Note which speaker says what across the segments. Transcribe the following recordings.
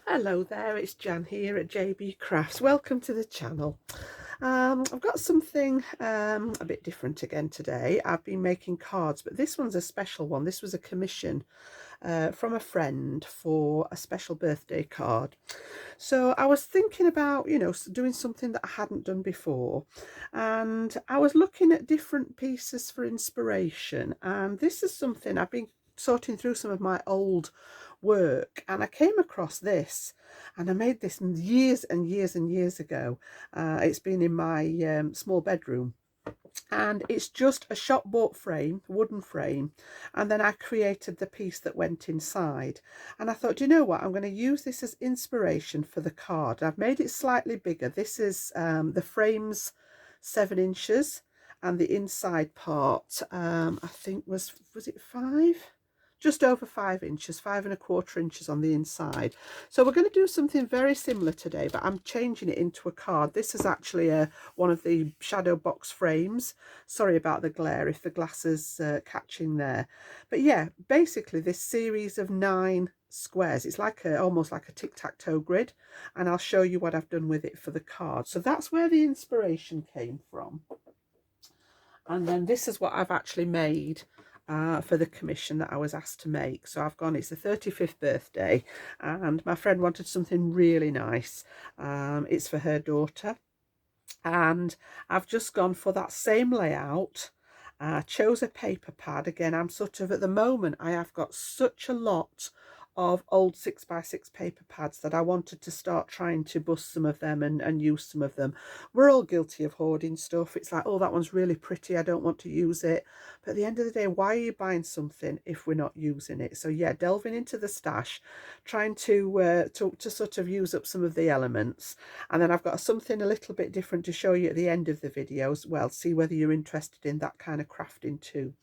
Speaker 1: Hello there, it's Jan here at JB Crafts. Welcome to the channel. I've got something a bit different again today. I've been making cards, but this one's a special one. This was a commission from a friend for a special birthday card. So I was thinking about, doing something that I hadn't done before. And I was looking at different pieces for inspiration. And this is something I've been sorting through some of my old work, and I came across this, and I made this years and years and years ago. It's been in my small bedroom, and it's just a shop bought frame, wooden frame, and then I created the piece that went inside. And I thought, you know what, I'm going to use this as inspiration for the card. I've made it slightly bigger. This is the frame's 7 inches, and the inside part I think was it 5, just over 5 inches, 5¼ inches on the inside. So we're going to do something very similar today, but I'm changing it into a card. This is actually one of the shadow box frames. Sorry about the glare if the glass is catching there. But yeah, basically this series of 9 squares, it's like almost like a tic-tac-toe grid, and I'll show you what I've done with it for the card. So that's where the inspiration came from. And then this is what I've actually made for the commission that I was asked to make. So I've gone, it's the 35th birthday, and my friend wanted something really nice. It's for her daughter, and I've just gone for that same layout. Chose a paper pad. Again, I'm sort of, at the moment, I have got such a lot of old 6x6 paper pads that I wanted to start trying to bust some of them and use some of them. We're all guilty of hoarding stuff. It's like, oh, that one's really pretty, I don't want to use it. But at the end of the day, why are you buying something if we're not using it? So yeah, delving into the stash, trying to sort of use up some of the elements. And then I've got something a little bit different to show you at the end of the video as well. See whether you're interested in that kind of crafting too.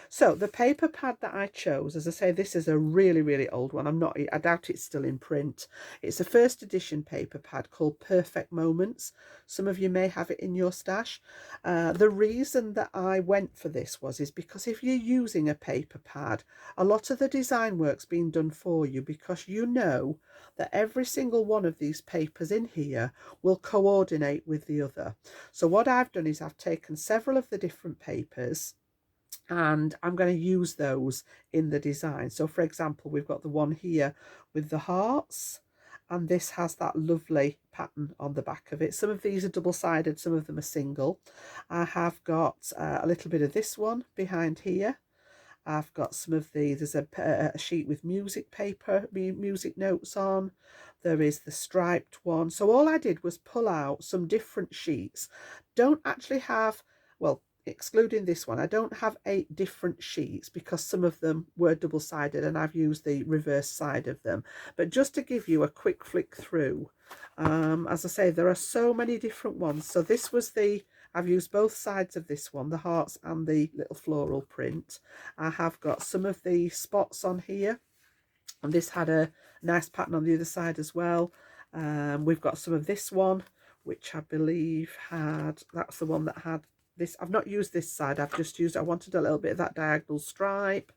Speaker 1: So the paper pad that I chose, as I say, this is a really, really old one. I doubt it's still in print. It's a first edition paper pad called Perfect Moments. Some of you may have it in your stash. The reason that I went for this is because if you're using a paper pad, a lot of the design work's been done for you, because you know that every single one of these papers in here will coordinate with the other. So what I've done is I've taken several of the different papers, and I'm going to use those in the design. So for example, we've got the one here with the hearts, and this has that lovely pattern on the back of it. Some of these are double-sided, some of them are single. I have got a little bit of this one behind here. I've got some of there's a sheet with music paper, music notes on. There is the striped one. So all I did was pull out some different sheets. Don't actually have, well, excluding this one, I don't have 8 different sheets because some of them were double-sided and I've used the reverse side of them. But just to give you a quick flick through, as I say, there are so many different ones. So this was I've used both sides of this one, the hearts and the little floral print. I have got some of the spots on here, and this had a nice pattern on the other side as well. We've got some of this one, which I believe that's the one that had this. I've not used this side, I've just used, I wanted a little bit of that diagonal stripe.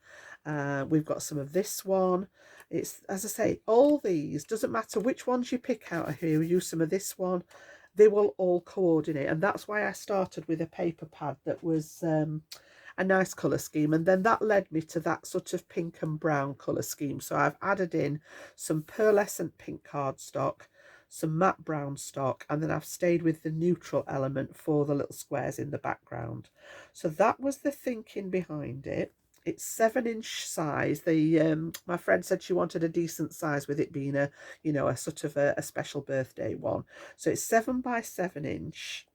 Speaker 1: We've got some of this one. It's, as I say, all these, doesn't matter which ones you pick out of here, use some of this one, they will all coordinate. And that's why I started with a paper pad that was a nice colour scheme, and then that led me to that sort of pink and brown colour scheme. So I've added in some pearlescent pink cardstock, some matte brown stock, and then I've stayed with the neutral element for the little squares in the background. So that was the thinking behind it. It's 7-inch size. My friend said she wanted a decent size with it being a sort of a special birthday one. So it's 7 by 7 inch.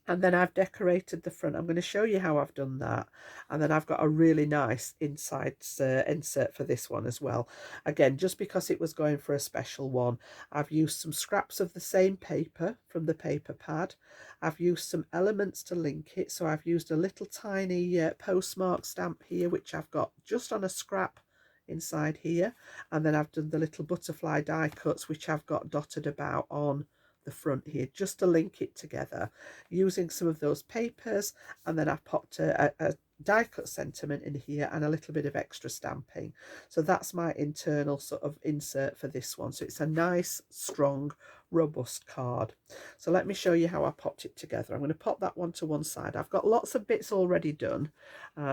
Speaker 1: And then I've decorated the front. I'm going to show you how I've done that. And then I've got a really nice inside insert for this one as well. Again, just because it was going for a special one, I've used some scraps of the same paper from the paper pad. I've used some elements to link it. So I've used a little tiny postmark stamp here, which I've got just on a scrap inside here. And then I've done the little butterfly die cuts, which I've got dotted about on the front here, just to link it together using some of those papers. And then I've popped a die cut sentiment in here and a little bit of extra stamping. So that's my internal sort of insert for this one. So it's a nice, strong, robust card. So let me show you how I popped it together. I'm going to pop that one to one side. I've got lots of bits already done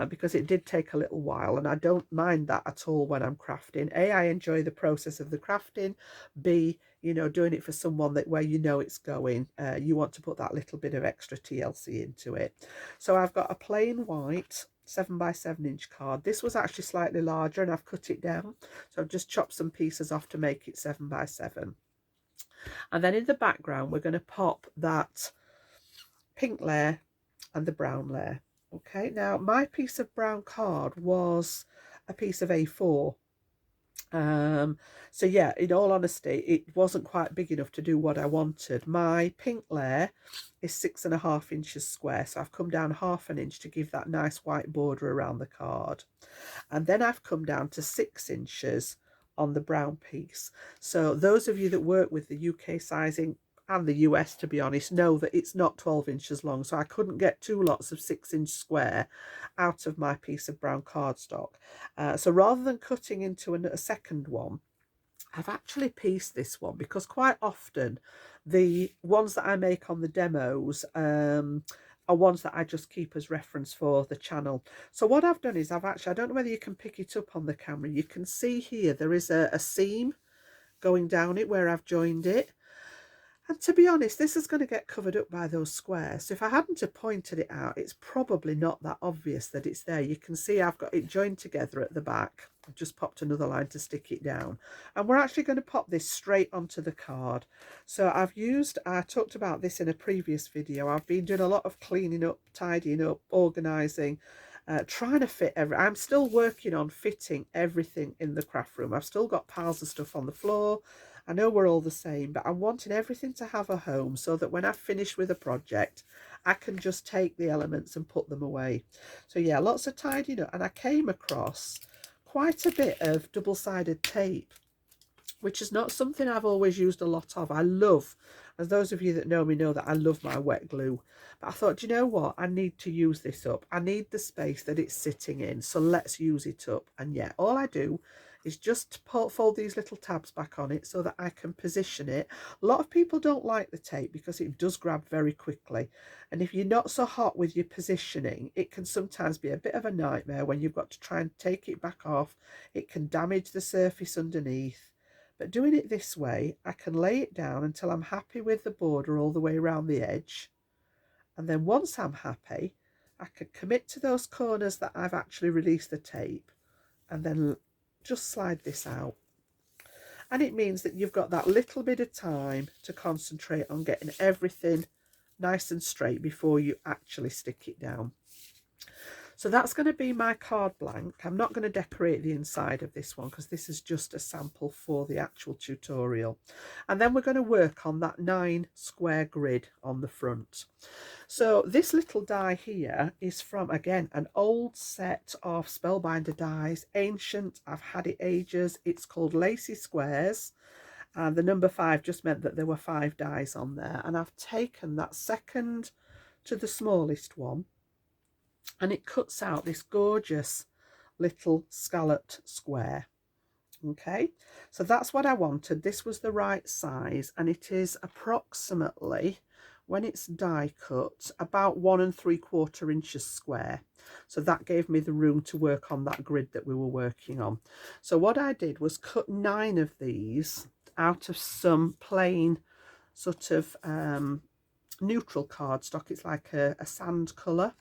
Speaker 1: because it did take a little while, and I don't mind that at all when I'm crafting. A, I enjoy the process of the crafting. B, you know, doing it for someone that where you know it's going, you want to put that little bit of extra TLC into it. So I've got a plain white 7x7 inch card. This was actually slightly larger and I've cut it down. So I've just chopped some pieces off to make it 7x7. And then in the background, we're going to pop that pink layer and the brown layer. Okay, now my piece of brown card was a piece of A4. So yeah, in all honesty, it wasn't quite big enough to do what I wanted. My pink layer is 6.5 inches square, so I've come down 1/2 inch to give that nice white border around the card, and then I've come down to 6 inches on the brown piece. So those of you that work with the UK sizing and the US, to be honest, know that it's not 12 inches long, so I couldn't get 2 lots of 6-inch square out of my piece of brown cardstock. So rather than cutting into a second one, I've actually pieced this one, because quite often the ones that I make on the demos are ones that I just keep as reference for the channel. So what I've done is I don't know whether you can pick it up on the camera. You can see here there is a seam going down it where I've joined it. And to be honest, this is going to get covered up by those squares. So if I hadn't have pointed it out, it's probably not that obvious that it's there. You can see I've got it joined together at the back. I've just popped another line to stick it down. And we're actually going to pop this straight onto the card. So I talked about this in a previous video. I've been doing a lot of cleaning up, tidying up, organising, trying to fit I'm still working on fitting everything in the craft room. I've still got piles of stuff on the floor. I know we're all the same, but I'm wanting everything to have a home so that when I finish with a project, I can just take the elements and put them away. So yeah, lots of tidying up. And I came across quite a bit of double-sided tape, which is not something I've always used a lot of. I love, as those of you that know me know that I love my wet glue. But I thought, you know what? I need to use this up. I need the space that it's sitting in. So let's use it up. And yeah, all I do is just fold these little tabs back on it so that I can position it. A lot of people don't like the tape because it does grab very quickly. And if you're not so hot with your positioning, it can sometimes be a bit of a nightmare when you've got to try and take it back off. It can damage the surface underneath. But doing it this way, I can lay it down until I'm happy with the border all the way around the edge. And then once I'm happy, I can commit to those corners that I've actually released the tape, and then just slide this out. And it means that you've got that little bit of time to concentrate on getting everything nice and straight before you actually stick it down. So that's going to be my card blank. I'm not going to decorate the inside of this one because this is just a sample for the actual tutorial. And then we're going to work on that 9 square grid on the front. So this little die here is from, again, an old set of Spellbinder dies, ancient. I've had it ages. It's called Lacy Squares. And the number 5 just meant that there were 5 dies on there. And I've taken that second to the smallest one, and it cuts out this gorgeous little scalloped square. Okay, so that's what I wanted. This was the right size, and it is approximately, when it's die cut, about 1 3/4 inches square. So that gave me the room to work on that grid that we were working on. So what I did was cut 9 of these out of some plain sort of neutral cardstock. It's like a sand colour.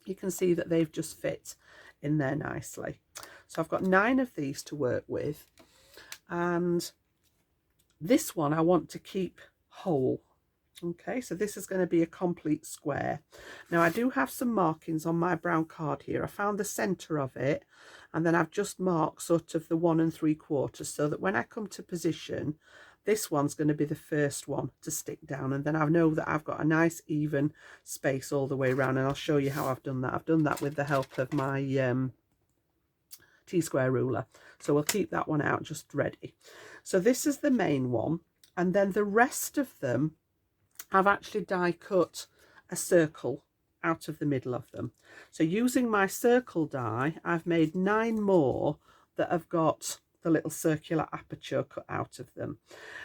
Speaker 1: You can see that they've just fit in there nicely. So I've got 9 of these to work with, and this one I want to keep whole. Okay, so this is going to be a complete square. Now I do have some markings on my brown card here. I found the center of it, and then I've just marked sort of the 1 3/4 so that when I come to position, this one's going to be the first one to stick down, and then I know that I've got a nice even space all the way around, and I'll show you how I've done that. I've done that with the help of my T-square ruler, so we'll keep that one out just ready. So this is the main one, and then the rest of them I've actually die cut a circle out of the middle of them. So using my circle die, I've made 9 more that have got the little circular aperture cut out of them.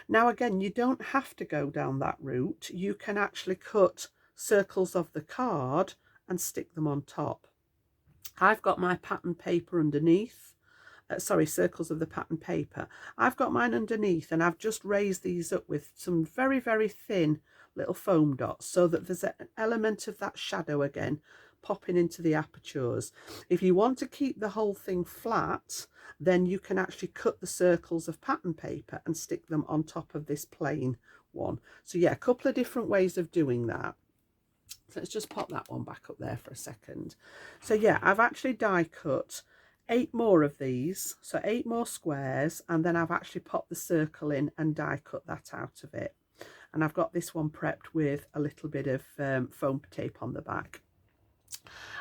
Speaker 1: Now again, you don't have to go down that route. You can actually cut circles of the card and stick them on top. I've got my pattern paper underneath. Sorry, circles of the pattern paper. I've got mine underneath, and I've just raised these up with some very, very thin little foam dots so that there's an element of that shadow again popping into the apertures. If you want to keep the whole thing flat, then you can actually cut the circles of pattern paper and stick them on top of this plain one. So yeah, a couple of different ways of doing that. So let's just pop that one back up there for a second. So yeah, I've actually die cut 8 more of these, so 8 more squares, and then I've actually popped the circle in and die cut that out of it. And I've got this one prepped with a little bit of foam tape on the back.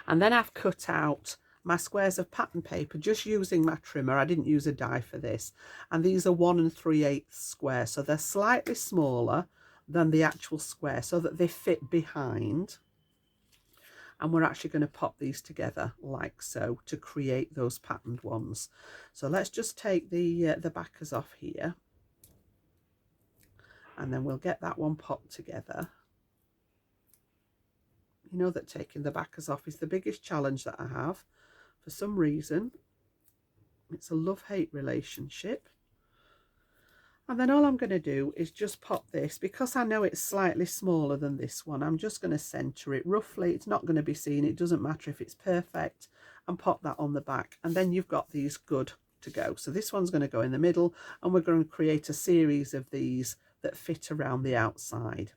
Speaker 1: And then I've cut out my squares of pattern paper just using my trimmer. I didn't use a die for this, and these are 1 3/8 squares, so they're slightly smaller than the actual square so that they fit behind. And we're actually going to pop these together like so to create those patterned ones. So let's just take the backers off here, and then we'll get that one popped together. You know that taking the backers off is the biggest challenge that I have. For some reason, it's a love-hate relationship. And then all I'm going to do is just pop this, because I know it's slightly smaller than this one. I'm just going to centre it roughly. It's not going to be seen. It doesn't matter if it's perfect. And pop that on the back. And then you've got these good to go. So this one's going to go in the middle, and we're going to create a series of these that fit around the outside.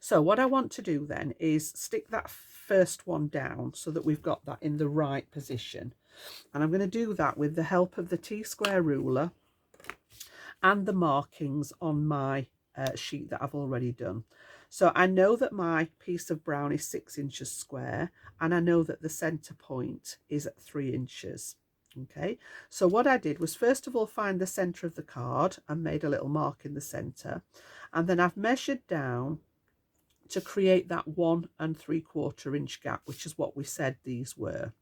Speaker 1: So what I want to do then is stick that first one down so that we've got that in the right position. And I'm going to do that with the help of the T-square ruler and the markings on my sheet that I've already done. So I know that my piece of brown is 6 inches square, and I know that the center point is at 3 inches. Okay, so what I did was first of all find the center of the card and made a little mark in the center, and then I've measured down to create that 1 3/4 inch gap, which is what we said these were.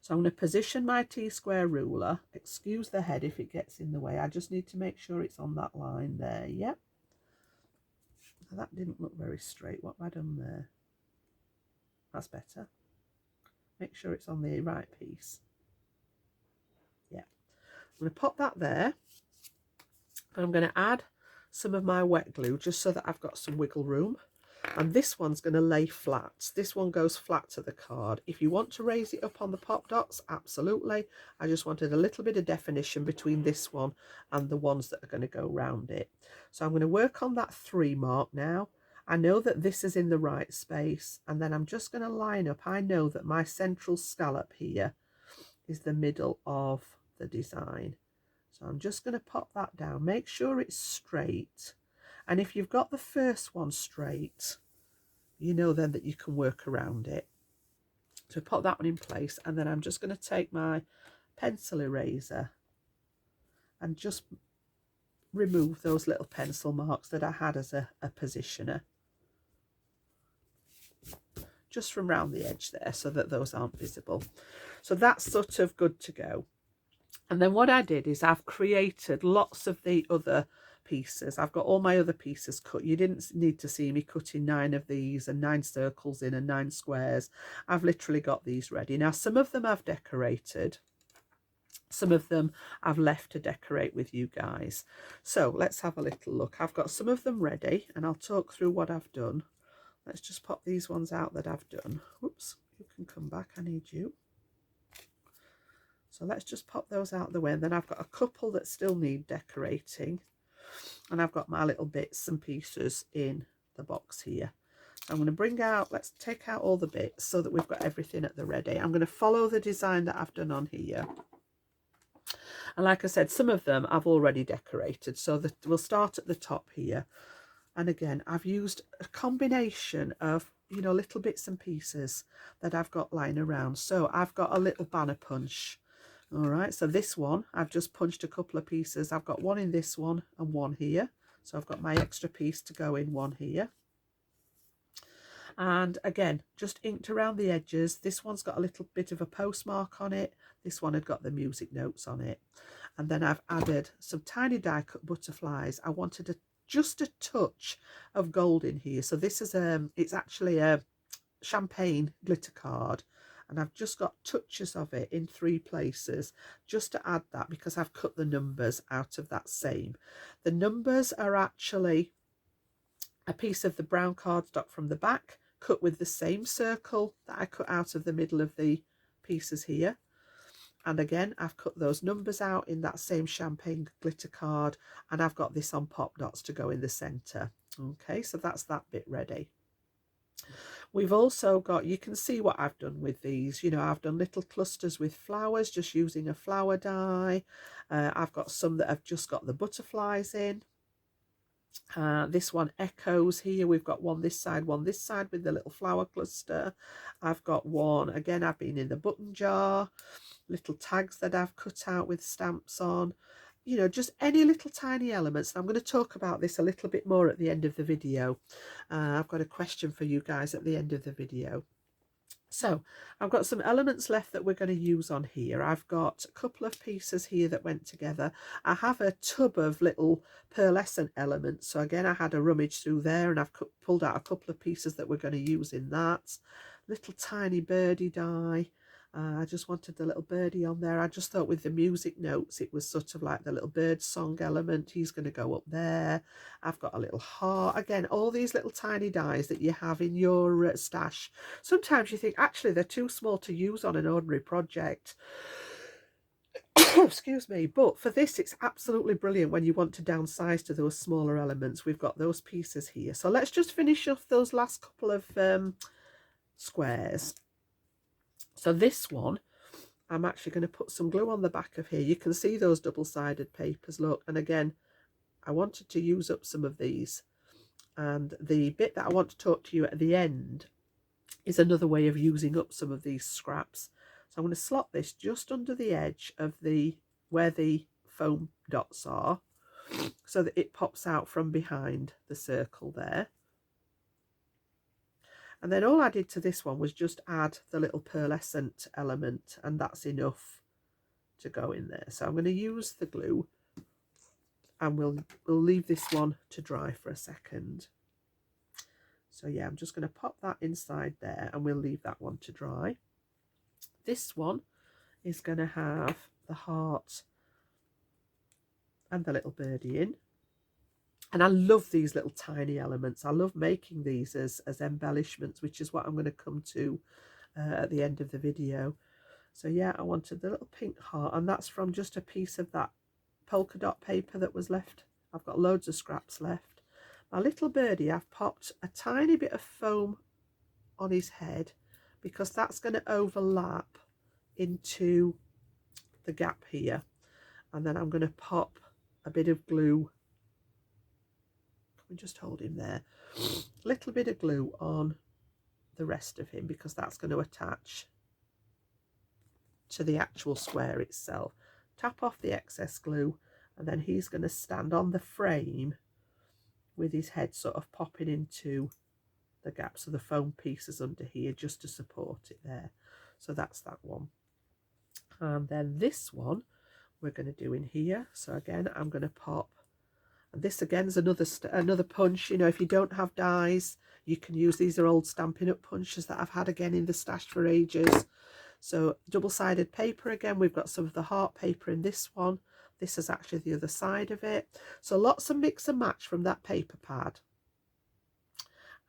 Speaker 1: So I'm going to position my T-square ruler. Excuse the head if it gets in the way. I just need to make sure it's on that line there. Yep. That didn't look very straight. What have I done there? That's better. Make sure it's on the right piece. Yeah. I'm going to pop that there. And I'm going to add some of my wet glue just so that I've got some wiggle room. And this one's going to lay flat. This one goes flat to the card. If you want to raise it up on the pop dots, absolutely. I just wanted a little bit of definition between this one and the ones that are going to go round it. So I'm going to work on that 3 mark now. I know that this is in the right space, and then I'm just going to line up. I know that my central scallop here is the middle of the design. So I'm just going to pop that down. Make sure it's straight. And if you've got the first one straight, you know then that you can work around it. So pop that one in place, and then I'm just going to take my pencil eraser and just remove those little pencil marks that I had as a positioner. Just from round the edge there so that those aren't visible. So that's sort of good to go. And then what I did is I've created lots of the other pieces. I've got all my other pieces cut. You didn't need to see me cutting 9 of these and 9 circles in and 9 squares. I've literally got these ready. Now some of them I've decorated. Some of them I've left to decorate with you guys. So let's have a little look. I've got some of them ready, and I'll talk through what I've done. Let's just pop these ones out that I've done. Whoops, you can come back. I need you. So let's just pop those out of the way. And then I've got a couple that still need decorating. And I've got my little bits and pieces in the box here. So I'm going to bring out, let's take out all the bits so that we've got everything at the ready. I'm going to follow the design that I've done on here. And like I said, some of them I've already decorated. So we'll start at the top here. And again, I've used a combination of, you know, little bits and pieces that I've got lying around. So I've got a little banner punch. All right, so this one, I've just punched a couple of pieces. I've got one in this one and one here. So I've got my extra piece to go in one here. And again, just inked around the edges. This one's got a little bit of a postmark on it. This one had got the music notes on it. And then I've added some tiny die cut butterflies. I wanted just a touch of gold in here. So this is it's actually a champagne glitter card, and I've just got touches of it in 3 places just to add that, because I've cut the numbers out of that same. The numbers are actually a piece of the brown cardstock from the back cut with the same circle that I cut out of the middle of the pieces here. And again, I've cut those numbers out in that same champagne glitter card, and I've got this on pop dots to go in the center. Okay, so that's that bit ready. We've also got, you can see what I've done with these. You know, I've done little clusters with flowers, just using a flower die. I've got some that have just got the butterflies in. This one echoes here. We've got one this side with the little flower cluster. I've got one, again, I've been in the button jar. Little tags that I've cut out with stamps on. You know, just any little tiny elements. I'm going to talk about this a little bit more at the end of the video. I've got a question for you guys at the end of the video. So I've got some elements left that we're going to use on here. I've got a couple of pieces here that went together. I have a tub of little pearlescent elements. So again, I had a rummage through there, and I've pulled out a couple of pieces that we're going to use in that. Little tiny birdie die. I just wanted the little birdie on there. I just thought with the music notes, it was sort of like the little bird song element. He's going to go up there. I've got a little heart. Again, all these little tiny dies that you have in your stash. Sometimes you think, actually, they're too small to use on an ordinary project. Excuse me. But for this, it's absolutely brilliant when you want to downsize to those smaller elements. We've got those pieces here. So let's just finish off those last couple of squares. So this one, I'm actually going to put some glue on the back of here. You can see those double-sided papers, look. And again, I wanted to use up some of these. And the bit that I want to talk to you at the end is another way of using up some of these scraps. So I'm going to slot this just under the edge of where the foam dots are, so that it pops out from behind the circle there. And then all I did to this one was just add the little pearlescent element, and that's enough to go in there. So I'm going to use the glue, and we'll leave this one to dry for a second. So yeah, I'm just going to pop that inside there, and we'll leave that one to dry. This one is going to have the heart and the little birdie in. And I love these little tiny elements. I love making these as embellishments, which is what I'm going to come to at the end of the video. So yeah, I wanted the little pink heart, and that's from just a piece of that polka dot paper that was left. I've got loads of scraps left. My little birdie, I've popped a tiny bit of foam on his head, because that's going to overlap into the gap here. And then I'm going to pop a bit of glue. We just hold him there. A little bit of glue on the rest of him, because that's going to attach to the actual square itself. Tap off the excess glue, and then he's going to stand on the frame with his head sort of popping into the gap. So the foam piece is under here just to support it there. So that's that one. And then this one we're going to do in here. So again, I'm going to pop. And this again is another punch. You know, if you don't have dies, you can use, these are old Stampin' Up punches that I've had again in the stash for ages. So double-sided paper again. We've got some of the heart paper in this one. This is actually the other side of it. So lots of mix and match from that paper pad.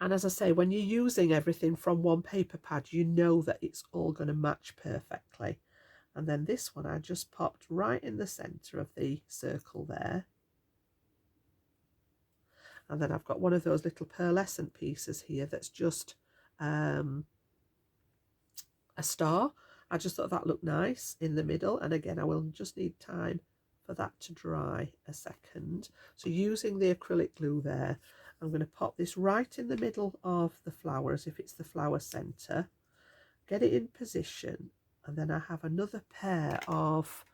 Speaker 1: And as I say, when you're using everything from one paper pad, you know that it's all going to match perfectly. And then this one I just popped right in the centre of the circle there. And then I've got one of those little pearlescent pieces here that's just a star. I just thought that looked nice in the middle. And again, I will just need time for that to dry a second. So using the acrylic glue there, I'm going to pop this right in the middle of the flower as if it's the flower centre. Get it in position. And then I have another pair of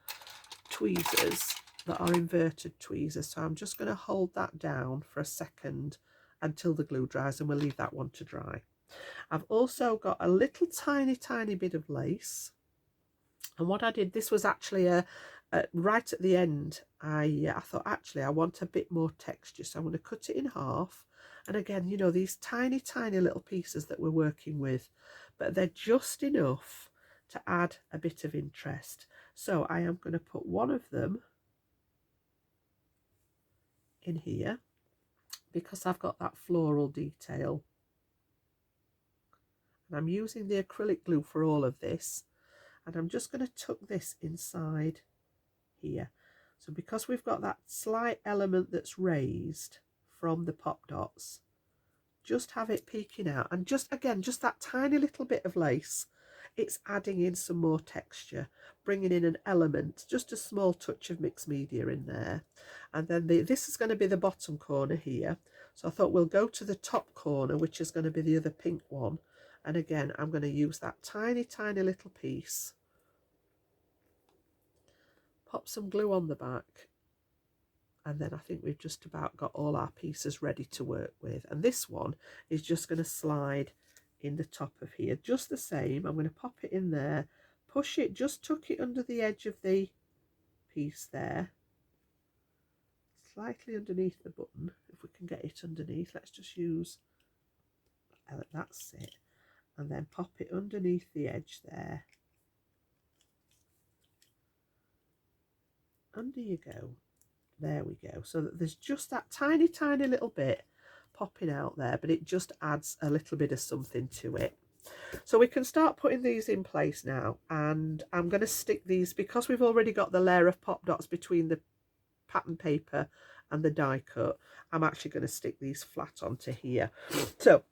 Speaker 1: tweezers that are inverted tweezers. So I'm just going to hold that down for a second until the glue dries, and we'll leave that one to dry. I've also got a little tiny bit of lace, and what I did, this was actually right at the end, I thought actually I want a bit more texture, so I'm going to cut it in half. And again, you know, these tiny little pieces that we're working with, but they're just enough to add a bit of interest. So I am going to put one of them in here because I've got that floral detail, and I'm using the acrylic glue for all of this, and I'm just going to tuck this inside here. So because we've got that slight element that's raised from the pop dots, just have it peeking out, and just again, just that tiny little bit of lace, it's adding in some more texture, bringing in an element, just a small touch of mixed media in there. And then this is going to be the bottom corner here, so I thought we'll go to the top corner, which is going to be the other pink one. And again, I'm going to use that tiny little piece, pop some glue on the back, and then I think we've just about got all our pieces ready to work with. And this one is just going to slide in the top of here, just the same. I'm going to pop it in there, push it, just tuck it under the edge of the piece there, slightly underneath the button, if we can get it underneath. Let's just use, that's it, and then pop it underneath the edge there. Under you go. There we go. So that there's just that tiny little bit popping out there, but it just adds a little bit of something to it. So we can start putting these in place now, and I'm going to stick these, because we've already got the layer of pop dots between the pattern paper and the die cut. I'm actually going to stick these flat onto here. So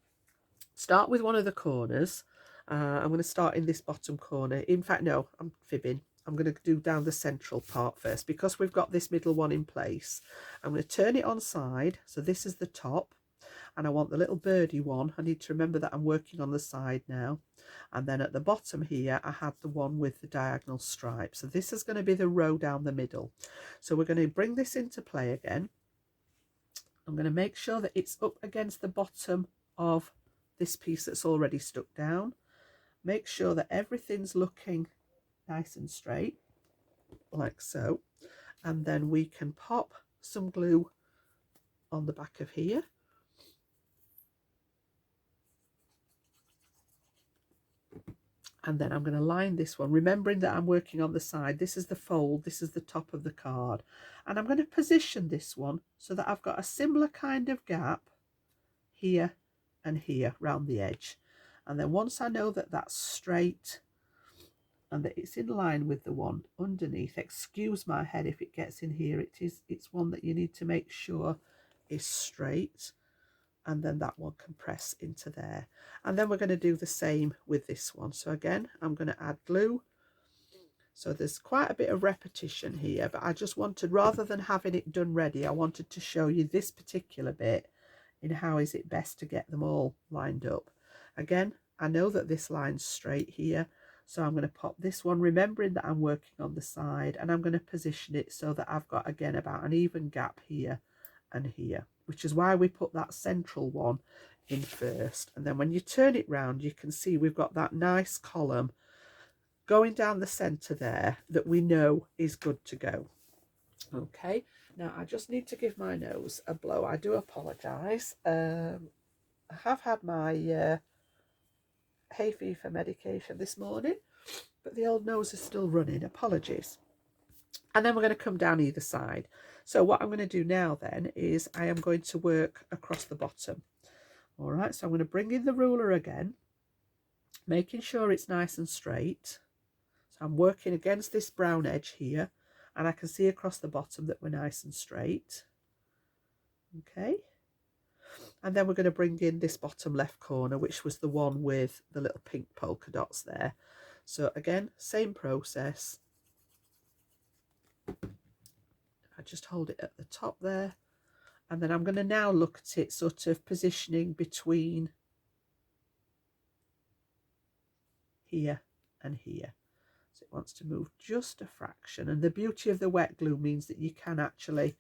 Speaker 1: start with one of the corners. I'm going to start in this bottom corner. In fact, no, I'm fibbing. I'm going to do down the central part first, because we've got this middle one in place. I'm going to turn it on side, so this is the top, and I want the little birdie one. I need to remember that I'm working on the side now. And then at the bottom here, I had the one with the diagonal stripe, so this is going to be the row down the middle. So we're going to bring this into play again. I'm going to make sure that it's up against the bottom of this piece that's already stuck down. Make sure that everything's looking nice and straight, like so, and then we can pop some glue on the back of here, and then I'm going to line this one, remembering that I'm working on the side. This is the fold, this is the top of the card, and I'm going to position this one so that I've got a similar kind of gap here and here round the edge. And then once I know that that's straight and that it's in line with the one underneath, excuse my head if it gets in here, it's one that you need to make sure is straight, and then that one can press into there. And then we're going to do the same with this one. So again, I'm going to add glue. So there's quite a bit of repetition here, but I just wanted, rather than having it done ready, I wanted to show you this particular bit in how is it best to get them all lined up. Again, I know that this line's straight here, so I'm going to pop this one, remembering that I'm working on the side, and I'm going to position it so that I've got, again, about an even gap here and here, which is why we put that central one in first. And then when you turn it round, you can see we've got that nice column going down the centre there that we know is good to go. Okay, now I just need to give my nose a blow. I do apologise. I have had my hay fever medication this morning, but the old nose is still running. Apologies. And then we're going to come down either side. So what I'm going to do now then is I am going to work across the bottom. All right, so I'm going to bring in the ruler again, making sure it's nice and straight. So I'm working against this brown edge here, and I can see across the bottom that we're nice and straight. Okay. And then we're going to bring in this bottom left corner, which was the one with the little pink polka dots there. So again, same process. I just hold it at the top there, and then I'm going to now look at it sort of positioning between here and here. So it wants to move just a fraction, and the beauty of the wet glue means that you can actually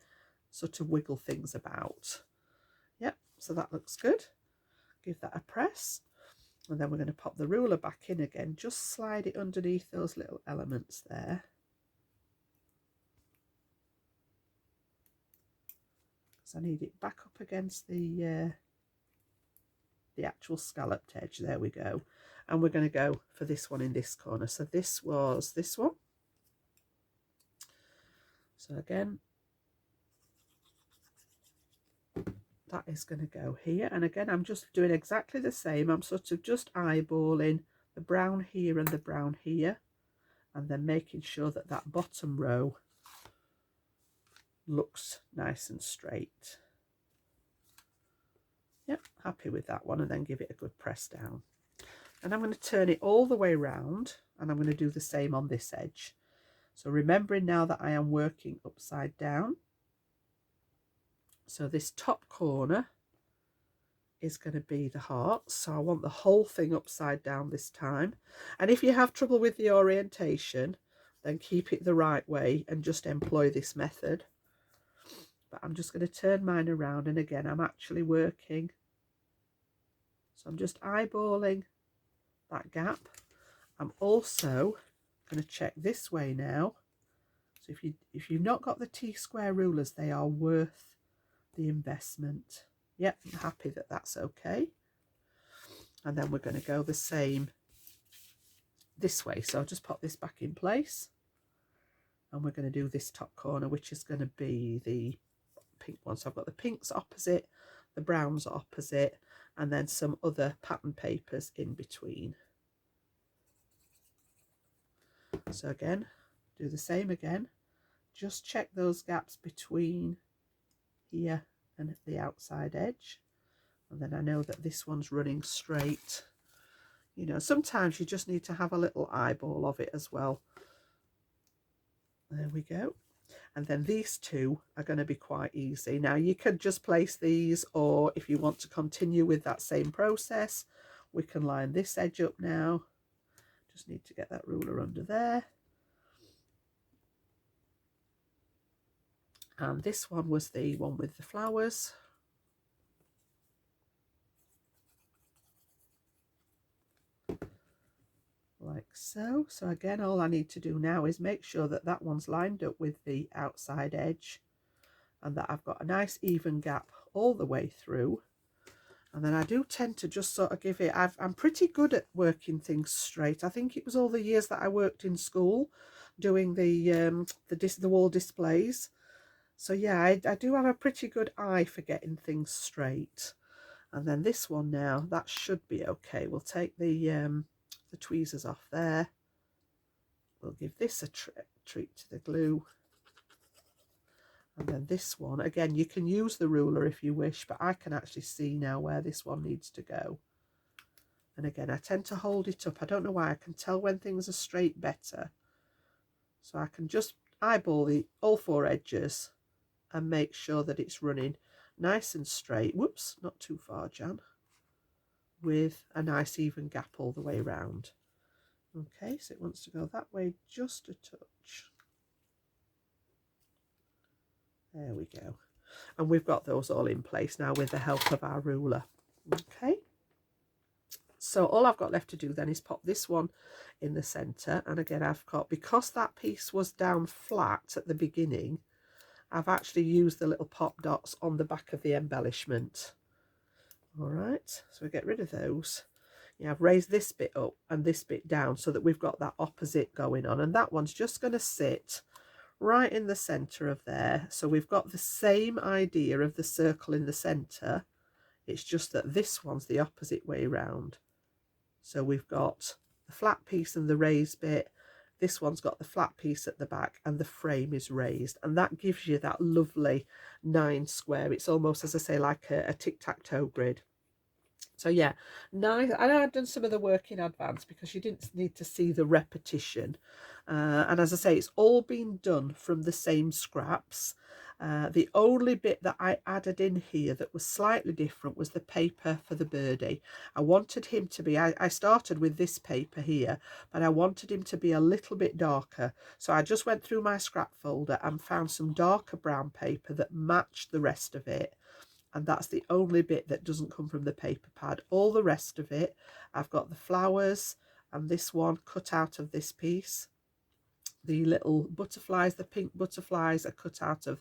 Speaker 1: sort of wiggle things about. Yep, so that looks good. Give that a press. And then we're going to pop the ruler back in again, just slide it underneath those little elements there. Because I need it back up against the actual scalloped edge. There we go. And we're going to go for this one in this corner. So this was this one. So again, that is going to go here. And again, I'm just doing exactly the same. I'm sort of just eyeballing the brown here and the brown here, and then making sure that that bottom row looks nice and straight. Yep, happy with that one. And then give it a good press down. And I'm going to turn it all the way around, and I'm going to do the same on this edge. So remembering now that I am working upside down, so this top corner is going to be the heart. So I want the whole thing upside down this time. And if you have trouble with the orientation, then keep it the right way and just employ this method. But I'm just going to turn mine around, and again, I'm actually working. So I'm just eyeballing that gap. I'm also going to check this way now. So if you've not got the T-square rulers, they are worth the investment. Yep, I'm happy that that's okay. And then we're going to go the same this way. So I'll just pop this back in place, and we're going to do this top corner, which is going to be the pink one. So I've got the pinks opposite, the browns opposite, and then some other pattern papers in between. So again, do the same again. Just check those gaps between here and the outside edge. And then I know that this one's running straight. You know, sometimes you just need to have a little eyeball of it as well. There we go. And then these two are going to be quite easy. Now you could just place these, or if you want to continue with that same process, we can line this edge up now. Just need to get that ruler under there. And this one was the one with the flowers. Like so. So again, all I need to do now is make sure that that one's lined up with the outside edge, and that I've got a nice even gap all the way through. And then I do tend to just sort of give it, I'm pretty good at working things straight. I think it was all the years that I worked in school doing the wall displays. So yeah, I do have a pretty good eye for getting things straight. And then this one now, that should be okay. We'll take the tweezers off there. We'll give this a treat to the glue. And then this one, again, you can use the ruler if you wish, but I can actually see now where this one needs to go. And again, I tend to hold it up. I don't know why. I can tell when things are straight better. So I can just eyeball all four edges and make sure that it's running nice and straight. Whoops, not too far, Jan. With a nice even gap all the way around. Okay, so it wants to go that way just a touch. There we go. And we've got those all in place now with the help of our ruler. Okay. So all I've got left to do then is pop this one in the centre. And again, I've got, because that piece was down flat at the beginning, I've actually used the little pop dots on the back of the embellishment. All right, so we get rid of those. Yeah, I've raised this bit up and this bit down so that we've got that opposite going on. And that one's just going to sit right in the centre of there. So we've got the same idea of the circle in the centre. It's just that this one's the opposite way round. So we've got the flat piece and the raised bit. This one's got the flat piece at the back and the frame is raised. And that gives you that lovely 9 square. It's almost, as I say, like a tic-tac-toe grid. So yeah, nice. I know I've done some of the work in advance because you didn't need to see the repetition. And as I say, it's all been done from the same scraps. The only bit that I added in here that was slightly different was the paper for the birdie. I wanted him to be, I started with this paper here, but I wanted him to be a little bit darker. So I just went through my scrap folder and found some darker brown paper that matched the rest of it. and that's the only bit that doesn't come from the paper pad. All the rest of it, I've got the flowers and this one cut out of this piece. The little butterflies, the pink butterflies, are cut out of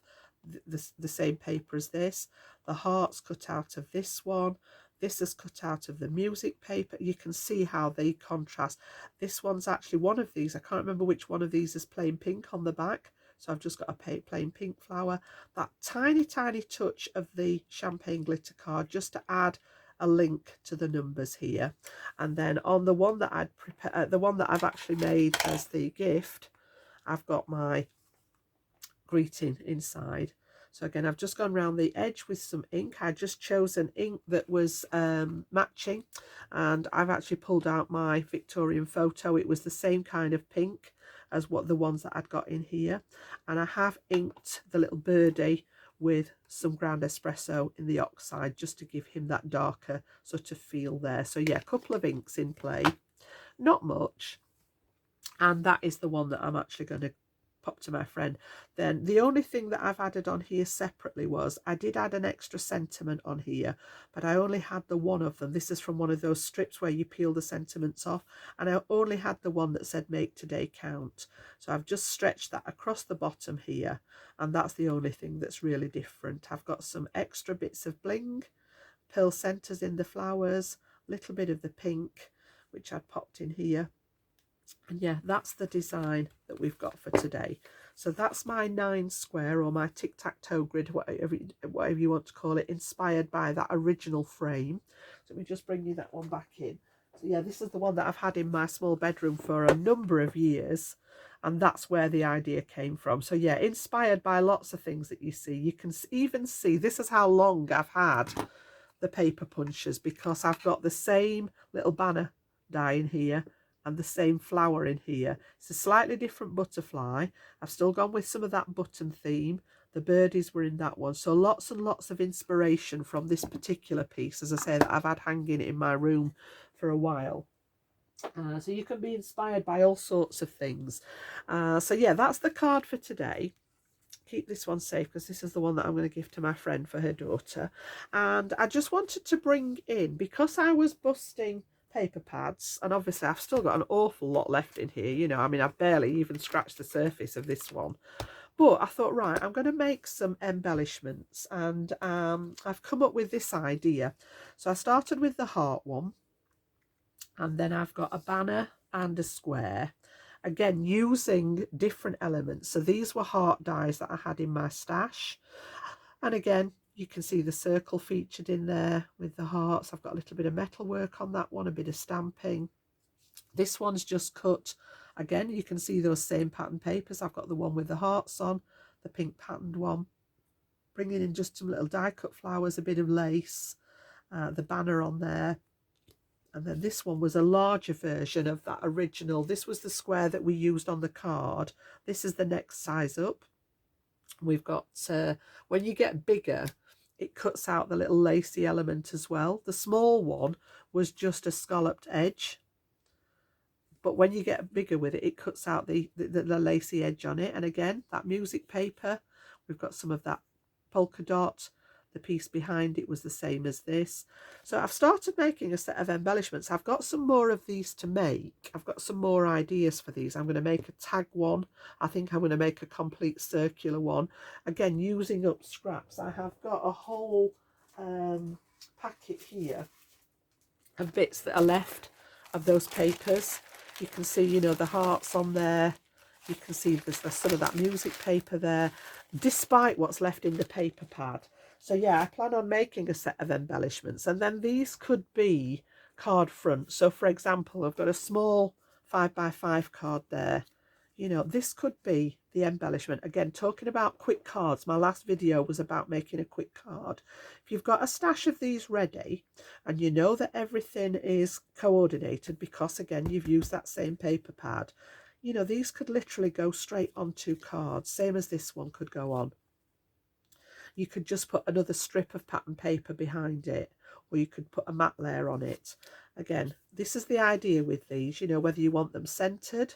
Speaker 1: the same paper as this. The heart's cut out of this one. This is cut out of the music paper. You can see how they contrast. This one's actually one of these. I can't remember which one of these is plain pink on the back. So I've just got a plain pink flower. That tiny, tiny touch of the champagne glitter card just to add a link to the numbers here. And then on the one that I'd prepared, the one that I've actually made as the gift, I've got my greeting inside. So again, I've just gone around the edge with some ink. I just chose an ink that was matching, and I've actually pulled out my Victorian photo. It was the same kind of pink as what the ones that I'd got in here, and I have inked the little birdie with some ground espresso in the oxide just to give him that darker sort of feel there. So yeah, a couple of inks in play, not much. And that is the one that I'm actually going to pop to my friend. Then the only thing that I've added on here separately was I did add an extra sentiment on here, but I only had the one of them. This is from one of those strips where you peel the sentiments off, and I only had the one that said make today count. So I've just stretched that across the bottom here, and that's the only thing that's really different. I've got some extra bits of bling, pearl centers in the flowers, a little bit of the pink which I'd popped in here. And yeah, that's the design that we've got for today. So that's my 9 square, or my tic-tac-toe grid, whatever you want to call it, inspired by that original frame. So let me just bring you that one back in. So yeah, this is the one that I've had in my small bedroom for a number of years, and that's where the idea came from. So yeah, inspired by lots of things that you see. You can even see, this is how long I've had the paper punches, because I've got the same little banner die in here and the same flower in here. It's a slightly different butterfly. I've still gone with some of that button theme. The birdies were in that one. So lots and lots of inspiration from this particular piece, as I say, that I've had hanging in my room for a while. So you can be inspired by all sorts of things. So yeah, that's the card for today. Keep this one safe because this is the one that I'm going to give to my friend for her daughter. And I just wanted to bring in, because I was busting paper pads, and obviously I've still got an awful lot left in here, you know, I mean, I've barely even scratched the surface of this one, but I thought, right, I'm going to make some embellishments, and I've come up with this idea. So I started with the heart one, and then I've got a banner and a square, again using different elements. So these were heart dies that I had in my stash, and again you can see the circle featured in there with the hearts. I've got a little bit of metal work on that one, a bit of stamping. This one's just cut. Again, you can see those same pattern papers. I've got the one with the hearts on, the pink patterned one. Bringing in just some little die cut flowers, a bit of lace, the banner on there. And then this one was a larger version of that original. This was the square that we used on the card. This is the next size up. We've got, when you get bigger, it cuts out the little lacy element as well. The small one was just a scalloped edge, but when you get bigger with it, it cuts out the lacy edge on it. And again, that music paper, we've got some of that polka dot. The piece behind it was the same as this. So I've started making a set of embellishments. I've got some more of these to make. I've got some more ideas for these. I'm going to make a tag one. I think I'm going to make a complete circular one. Again, using up scraps. I have got a whole packet here of bits that are left of those papers. You can see, you know, the hearts on there. You can see there's some of that music paper there, despite what's left in the paper pad. So yeah, I plan on making a set of embellishments, and then these could be card fronts. So for example, I've got a small 5x5 card there. You know, this could be the embellishment. Again, talking about quick cards, my last video was about making a quick card. If you've got a stash of these ready, and you know that everything is coordinated, because again, you've used that same paper pad, you know, these could literally go straight onto cards, same as this one could go on. You could just put another strip of pattern paper behind it, or you could put a matte layer on it. Again, this is the idea with these, you know, whether you want them centered,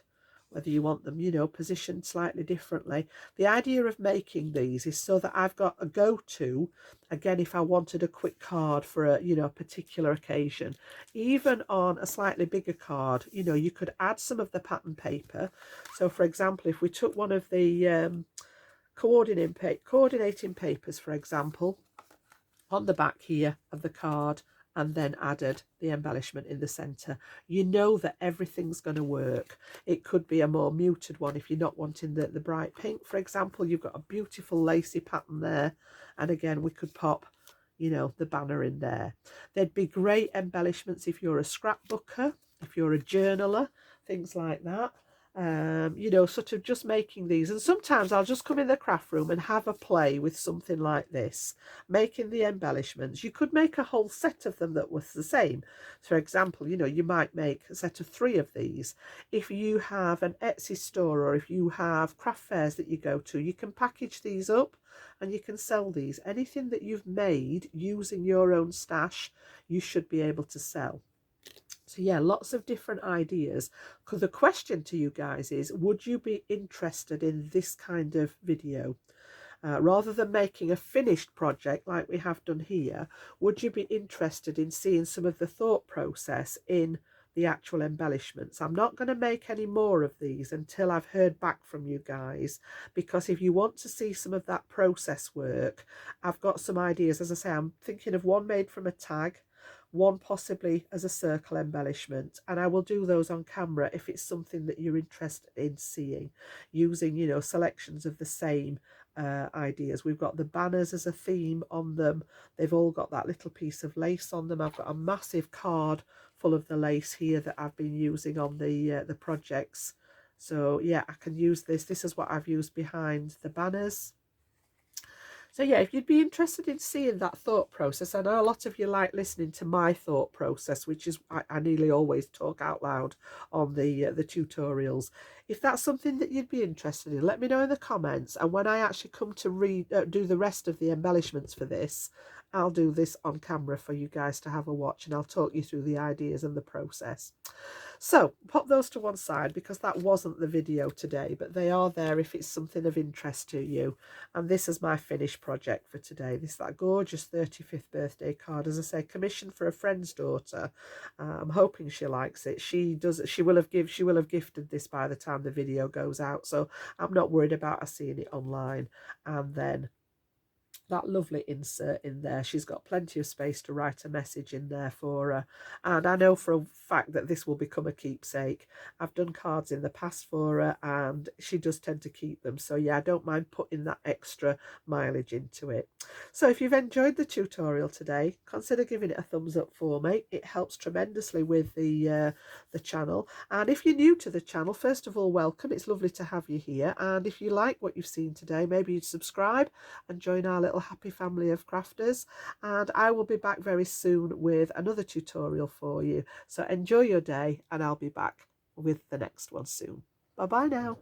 Speaker 1: whether you want them, you know, positioned slightly differently. The idea of making these is so that I've got a go-to, again, if I wanted a quick card for a, you know, particular occasion. Even on a slightly bigger card, you know, you could add some of the pattern paper. So for example, if we took one of the coordinating papers, for example, on the back here of the card, and then added the embellishment in the center, you know that everything's going to work. It could be a more muted one if you're not wanting the bright pink, for example. You've got a beautiful lacy pattern there, and again we could pop, you know, the banner in there. There'd be great embellishments if you're a scrapbooker, if you're a journaler, things like that. You know, sort of just making these. And sometimes I'll just come in the craft room and have a play with something like this, making the embellishments. You could make a whole set of them that was the same. For example, you know, you might make a set of 3 of these. If you have an Etsy store, or if you have craft fairs that you go to, you can package these up and you can sell these. Anything that you've made using your own stash, you should be able to sell. So yeah, lots of different ideas. Because the question to you guys is, would you be interested in this kind of video? Rather than making a finished project like we have done here, would you be interested in seeing some of the thought process in the actual embellishments? I'm not going to make any more of these until I've heard back from you guys, because if you want to see some of that process work, I've got some ideas. As I say, I'm thinking of one made from a tag, one possibly as a circle embellishment, and I will do those on camera if it's something that you're interested in seeing, using, you know, selections of the same ideas. We've got the banners as a theme on them. They've all got that little piece of lace on them. I've got a massive card full of the lace here that I've been using on the projects. So yeah, I can use this. This is what I've used behind the banners. So yeah, if you'd be interested in seeing that thought process, I know a lot of you like listening to my thought process, which is I nearly always talk out loud on the tutorials. If that's something that you'd be interested in, let me know in the comments. And when I actually come to do the rest of the embellishments for this, I'll do this on camera for you guys to have a watch, and I'll talk you through the ideas and the process. So pop those to one side, because that wasn't the video today, but they are there if it's something of interest to you. And this is my finished project for today. This is that gorgeous 35th birthday card, as I say, commissioned for a friend's daughter. I'm hoping she likes it. She will have gifted this by the time the video goes out, so I'm not worried about her seeing it online. And then that lovely insert in there. She's got plenty of space to write a message in there for her. And I know for a fact that this will become a keepsake. I've done cards in the past for her and she does tend to keep them. So yeah, I don't mind putting that extra mileage into it. So if you've enjoyed the tutorial today, consider giving it a thumbs up for me. It helps tremendously with the channel. And if you're new to the channel, first of all, welcome. It's lovely to have you here. And if you like what you've seen today, maybe you'd subscribe and join our little happy family of crafters. And I will be back very soon with another tutorial for you. So enjoy your day, and I'll be back with the next one soon. Bye bye now.